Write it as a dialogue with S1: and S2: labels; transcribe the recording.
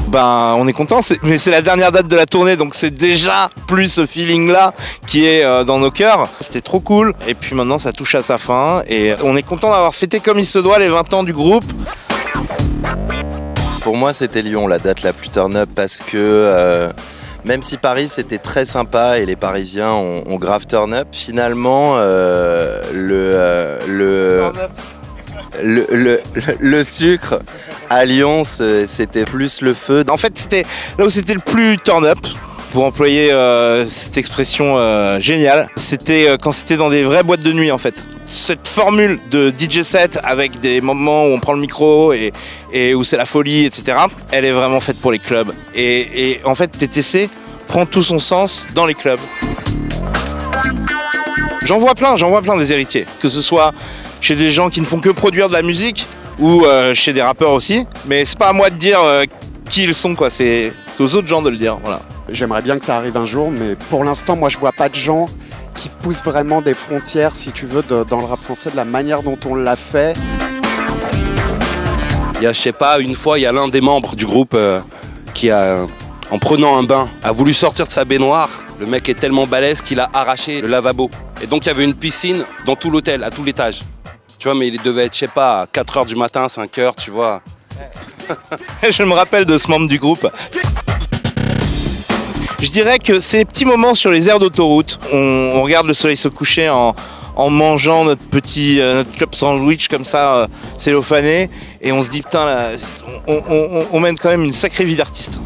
S1: Ben, on est content, mais c'est la dernière date de la tournée, donc c'est déjà plus ce feeling-là qui est dans nos cœurs. C'était trop cool, et puis maintenant ça touche à sa fin, et on est content d'avoir fêté comme il se doit les 20 ans du groupe.
S2: Pour moi, c'était Lyon, la date la plus turn-up, parce que même si Paris c'était très sympa et les Parisiens ont grave turn-up, finalement le sucre à Lyon, c'était plus le feu.
S1: En fait, c'était là où c'était le plus turn-up, pour employer cette expression géniale. C'était quand c'était dans des vraies boîtes de nuit, en fait. Cette formule de DJ set avec des moments où on prend le micro et où c'est la folie, etc., elle est vraiment faite pour les clubs. Et en fait, TTC prend tout son sens dans les clubs. J'en vois plein des héritiers, que ce soit chez des gens qui ne font que produire de la musique ou chez des rappeurs aussi, mais c'est pas à moi de dire qui ils sont, quoi. C'est aux autres gens de le dire, voilà.
S3: J'aimerais bien que ça arrive un jour, mais pour l'instant, moi, je vois pas de gens qui poussent vraiment des frontières, si tu veux, dans le rap français, de la manière dont on l'a fait.
S4: Il y a, je sais pas, une fois, il y a l'un des membres du groupe qui a, en prenant un bain, a voulu sortir de sa baignoire. Le mec est tellement balèze qu'il a arraché le lavabo. Et donc, il y avait une piscine dans tout l'hôtel, à tout l'étage. Tu vois, mais il devait être, je sais pas, à 4h du matin, 5h, tu vois.
S1: Je me rappelle de ce membre du groupe. Je dirais que c'est les petits moments sur les aires d'autoroute. On regarde le soleil se coucher en mangeant notre club sandwich comme ça, cellophané, et on se dit putain, là, on mène quand même une sacrée vie d'artiste.